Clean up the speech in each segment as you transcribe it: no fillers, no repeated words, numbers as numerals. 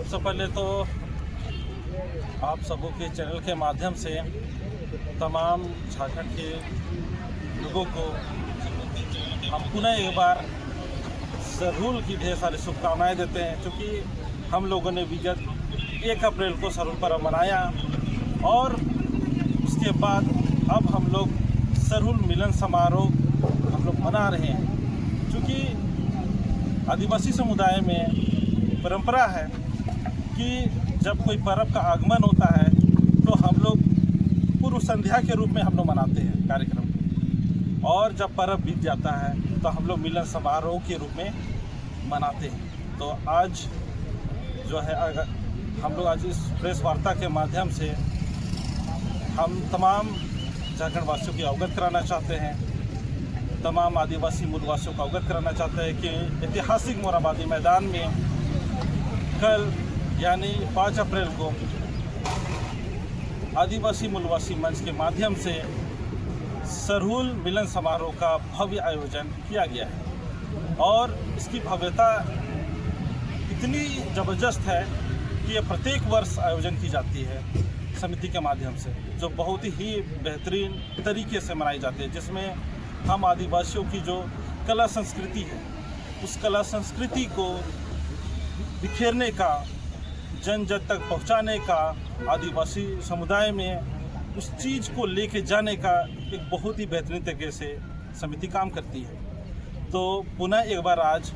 सबसे पहले तो आप सबों के चैनल के माध्यम से तमाम झारखंड के लोगों को हम पुनः एक बार सरहुल की ढेर सारी शुभकामनाएं देते हैं, क्योंकि हम लोगों ने विगत 1 अप्रैल को सरहुल पर्व मनाया और उसके बाद अब हम लोग सरहुल मिलन समारोह हम लोग मना रहे हैं। क्योंकि आदिवासी समुदाय में परंपरा है कि जब कोई पर्व का आगमन होता है तो हम लोग पूर्व संध्या के रूप में हम लोग मनाते हैं कार्यक्रम, और जब पर्व बीत जाता है तो हम लोग मिलन समारोह के रूप में मनाते हैं। तो आज जो है हम लोग आज इस प्रेस वार्ता के माध्यम से हम तमाम झारखंड वासियों की अवगत कराना चाहते हैं, तमाम आदिवासी मूलवासियों को अवगत कराना चाहते हैं कि ऐतिहासिक मोरहाबादी मैदान में कल यानी 5 अप्रैल को आदिवासी मूलवासी मंच के माध्यम से सरहुल मिलन समारोह का भव्य आयोजन किया गया है। और इसकी भव्यता इतनी ज़बरदस्त है कि ये प्रत्येक वर्ष आयोजन की जाती है समिति के माध्यम से, जो बहुत ही बेहतरीन तरीके से मनाई जाती है, जिसमें हम आदिवासियों की जो कला संस्कृति है उस कला संस्कृति को बिखेरने का, जन जन तक पहुंचाने का, आदिवासी समुदाय में उस चीज़ को लेके जाने का एक बहुत ही बेहतरीन तरीके से समिति काम करती है। तो पुनः एक बार आज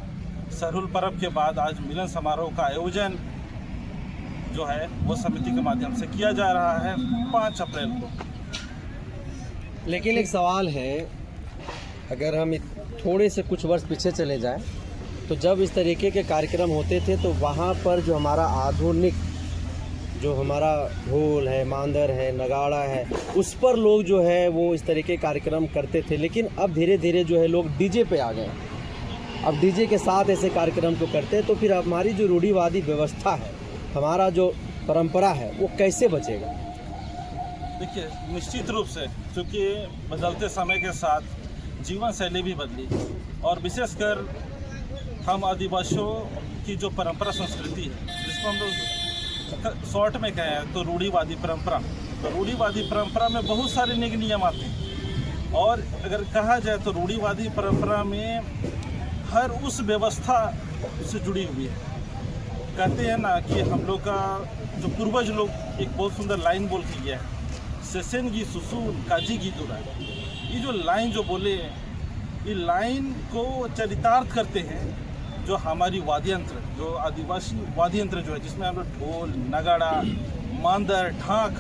सरहुल पर्व के बाद आज मिलन समारोह का आयोजन जो है वो समिति के माध्यम से किया जा रहा है 5 अप्रैल को। लेकिन एक सवाल है, अगर हम थोड़े से कुछ वर्ष पीछे चले जाएं तो जब इस तरीके के कार्यक्रम होते थे तो वहाँ पर जो हमारा आधुनिक जो हमारा ढोल है, मांदर है, नगाड़ा है, उस पर लोग जो है वो इस तरीके कार्यक्रम करते थे। लेकिन अब धीरे धीरे जो है लोग डीजे पे आ गए, अब डीजे के साथ ऐसे कार्यक्रम को करते हैं। तो फिर हमारी जो रूढ़िवादी व्यवस्था है, हमारा जो परंपरा है, वो कैसे बचेगा? देखिए, निश्चित रूप से क्योंकि बदलते समय के साथ जीवन शैली भी बदली, और विशेषकर हम आदिवासियों की जो परंपरा संस्कृति है, जिसको हम लोग शॉर्ट में कहें तो रूढ़िवादी परंपरा, तो रूढ़िवादी परंपरा में बहुत सारे नियम आते हैं। और अगर कहा जाए तो रूढ़िवादी परंपरा में हर उस व्यवस्था से जुड़ी हुई है। कहते हैं ना कि हम लोग का जो पूर्वज लोग एक बहुत सुंदर लाइन बोल के गया है, सेसेन गी सुसून काजी गी दुरा। ये जो लाइन जो बोले, ये लाइन को चरितार्थ करते हैं जो हमारी वाद्ययंत्र, जो आदिवासी वाद्ययंत्र जो है, जिसमें हम लोग ढोल, नगाड़ा, मांदर, ढाक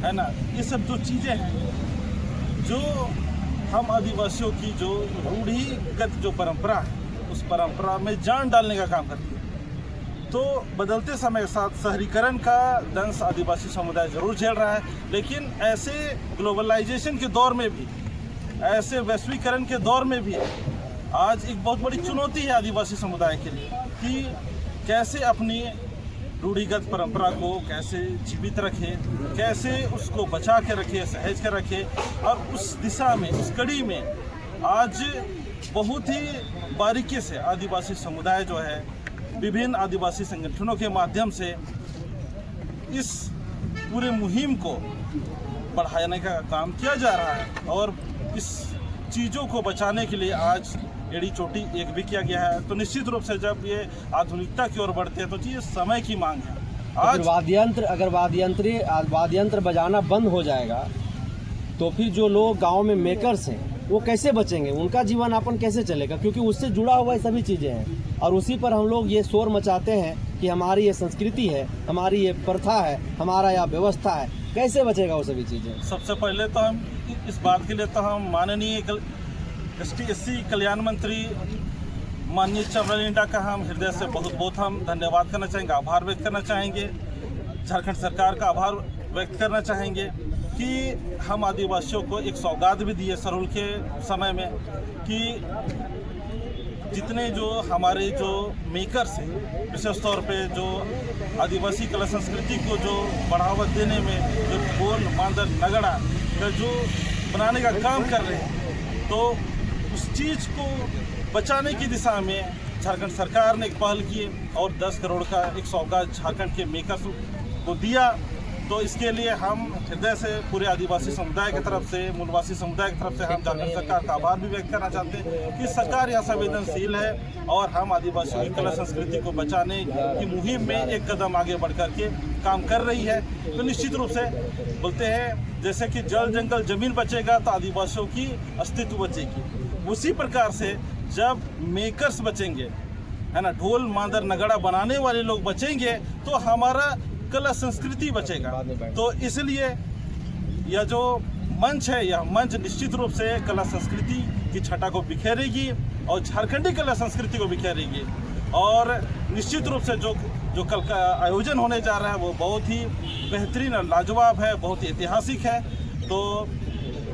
है ना, ये सब जो चीज़ें हैं जो हम आदिवासियों की जो रूढ़िगत जो परंपरा है उस परंपरा में जान डालने का काम करती है। तो बदलते समय के साथ शहरीकरण का दंश आदिवासी समुदाय जरूर झेल रहा है, लेकिन ऐसे ग्लोबलाइजेशन के दौर में भी, ऐसे वैश्वीकरण के दौर में भी आज एक बहुत बड़ी चुनौती है आदिवासी समुदाय के लिए कि कैसे अपनी रूढ़िगत परंपरा को कैसे जीवित रखे, कैसे उसको बचा के रखे, सहेज के रखे। और उस दिशा में, उस कड़ी में आज बहुत ही बारीकी से आदिवासी समुदाय जो है विभिन्न आदिवासी संगठनों के माध्यम से इस पूरे मुहिम को बढ़ाने का काम किया जा रहा है, और इस चीज़ों को बचाने के लिए आज एड़ी चोटी एक भी किया गया है। तो निश्चित रूप से जब ये आधुनिकता की ओर बढ़ते हैं तो ये समय की मांग है। आज अगर वाद्यंत्र बजाना बंद हो जाएगा तो फिर जो लोग गांव में मेकर्स हैं वो कैसे बचेंगे, उनका जीवन यापन कैसे चलेगा? क्योंकि उससे जुड़ा हुआ ये सभी चीज़ें हैं, और उसी पर हम लोग ये शोर मचाते हैं कि हमारी ये संस्कृति है, हमारी ये प्रथा है, हमारा यह व्यवस्था है। कैसे बचेगा वो सभी चीज़ें? सबसे पहले तो हम इस बात के लिए तो हम माननीय ST कल्याण मंत्री माननीय चमरा लिंडा का हम हृदय से बहुत हम धन्यवाद करना चाहेंगे, आभार व्यक्त करना चाहेंगे। झारखंड सरकार का आभार व्यक्त करना चाहेंगे कि हम आदिवासियों को एक सौगात भी दिए सरहुल के समय में कि जितने जो हमारे जो मेकर्स हैं, विशेष तौर पे जो आदिवासी कला संस्कृति को जो बढ़ावा देने में जो ढोल, मांदर, नगड़ा का जो बनाने का काम कर रहे हैं, तो उस चीज़ को बचाने की दिशा में झारखंड सरकार ने एक पहल की और 10 करोड़ का एक सौगात झारखंड के मेकर्स को दिया। तो इसके लिए हम हृदय से पूरे आदिवासी समुदाय की तरफ से, मूलवासी समुदाय की तरफ से हम झारखंड सरकार का आभार भी व्यक्त करना चाहते हैं कि सरकार यहाँ संवेदनशील है और हम आदिवासियों की कला संस्कृति को बचाने की मुहिम में एक कदम आगे बढ़ करके काम कर रही है। तो निश्चित रूप से बोलते हैं जैसे कि जल जंगल जमीन बचेगा तो आदिवासियों की अस्तित्व बचेगी, उसी प्रकार से जब मेकर्स बचेंगे, है ना, ढोल मांदर नगाड़ा बनाने वाले लोग बचेंगे तो हमारा कला संस्कृति बचेगा। तो इसलिए यह जो मंच है, यह मंच निश्चित रूप से कला संस्कृति की छटा को बिखेरेगी और झारखंडी कला संस्कृति को बिखेरेगी। और निश्चित रूप से जो कल का आयोजन होने जा रहा है वो बहुत ही बेहतरीन और लाजवाब है, बहुत ही ऐतिहासिक है। तो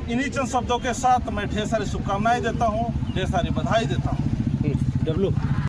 इन्हीं चंद शब्दों के साथ मैं ढेर सारी शुभकामनाएं देता हूँ, ढेर सारी बधाई देता हूँ। डब्लू